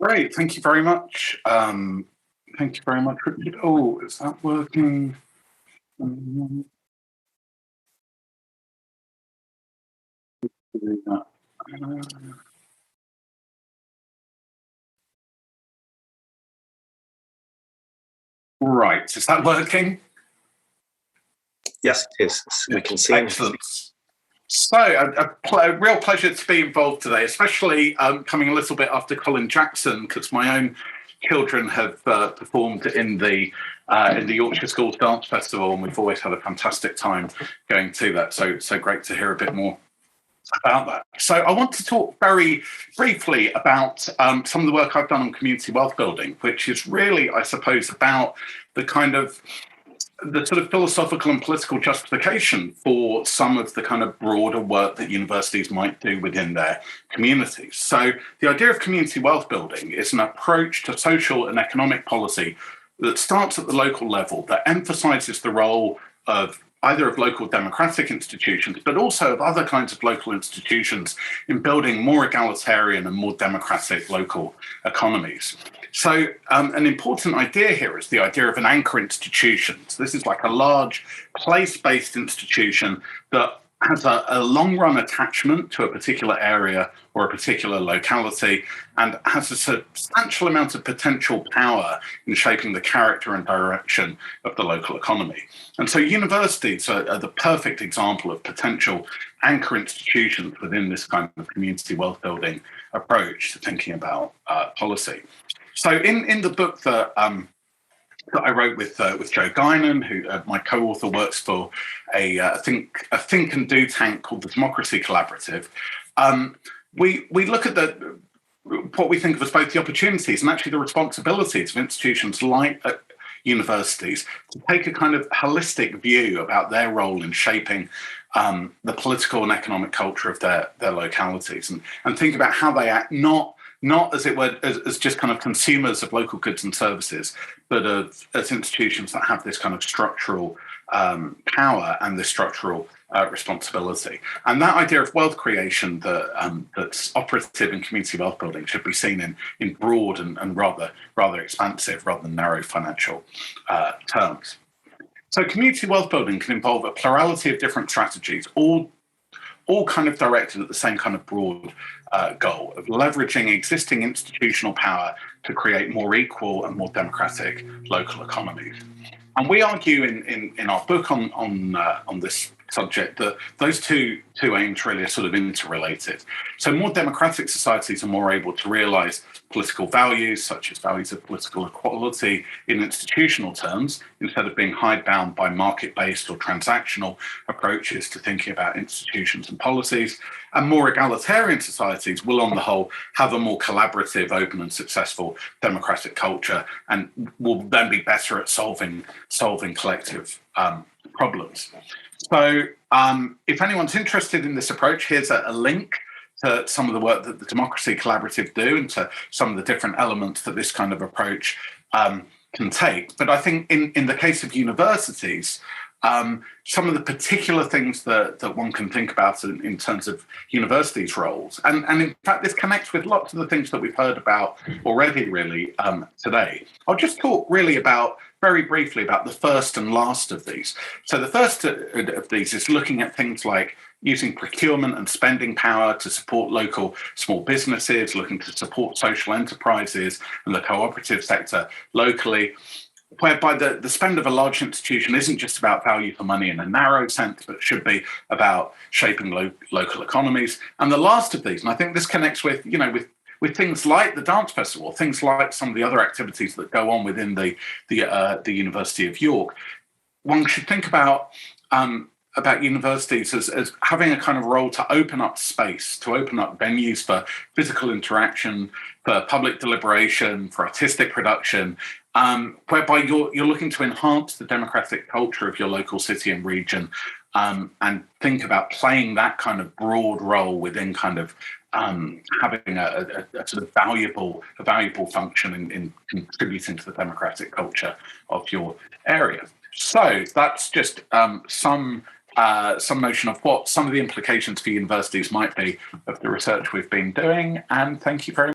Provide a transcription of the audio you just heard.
Great, thank you very much. Thank you very much, Richard. Oh, is that working? Um, do that. Uh, right, is that working? Yes, it is. Yeah, We can see. excellent. So, a real pleasure to be involved today, especially coming a little bit after Colin Jackson, because my own children have performed in the Yorkshire Schools Dance Festival, and we've always had a fantastic time going to that. So great to hear a bit more about that. So I want to talk very briefly about some of the work I've done on community wealth building, which is really, I suppose, about the kind of the sort of philosophical and political justification for some of the kind of broader work that universities might do within their communities. So the idea of community wealth building is an approach to social and economic policy that starts at the local level, that emphasizes the role of either of local democratic institutions, but also of other kinds of local institutions in building more egalitarian and more democratic local economies. So, an important idea here is the idea of an anchor institution. So this is like a large place based institution that has a long run attachment to a particular area or a particular locality and has a substantial amount of potential power in shaping the character and direction of the local economy. And so universities are the perfect example of potential anchor institutions within this kind of community wealth building approach to thinking about policy. So in the book that I wrote with Joe Guinan, who my co-author works for a think and do tank called the Democracy Collaborative. We look at what we think of as both the opportunities and actually the responsibilities of institutions like universities to take a kind of holistic view about their role in shaping the political and economic culture of their localities, and think about how they act not as it were as just kind of consumers of local goods and services, but as institutions that have this kind of structural power and this structural responsibility. And that idea of wealth creation that's operative in community wealth building should be seen in broad and rather expansive rather than narrow financial terms. So community wealth building can involve a plurality of different strategies, all kind of directed at the same kind of broad goal of leveraging existing institutional power to create more equal and more democratic local economies. And we argue in our book on this subject that those two aims really are sort of interrelated. So more democratic societies are more able to realize political values, such as values of political equality in institutional terms, instead of being hidebound by market-based or transactional approaches to thinking about institutions and policies. And more egalitarian societies will, on the whole, have a more collaborative, open and successful democratic culture, and will then be better at solving collective problems. So if anyone's interested in this approach, here's a link to some of the work that the Democracy Collaborative do and to some of the different elements that this kind of approach can take. But I think in the case of universities, some of the particular things that one can think about in terms of universities' roles, and in fact this connects with lots of the things that we've heard about already really today. I'll just talk really very briefly about the first and last of these. So the first of these is looking at things like using procurement and spending power to support local small businesses, looking to support social enterprises and the cooperative sector locally, whereby the spend of a large institution isn't just about value for money in a narrow sense, but should be about shaping local economies. And the last of these, and I think this connects with things like the dance festival, things like some of the other activities that go on within the University of York, one should think about universities as having a kind of role to open up space, to open up venues for physical interaction, for public deliberation, for artistic production, whereby you're looking to enhance the democratic culture of your local city and region, and think about playing that kind of broad role within kind of having a sort of valuable function in contributing to the democratic culture of your area. So that's just some notion of what some of the implications for universities might be of the research we've been doing. And thank you very much.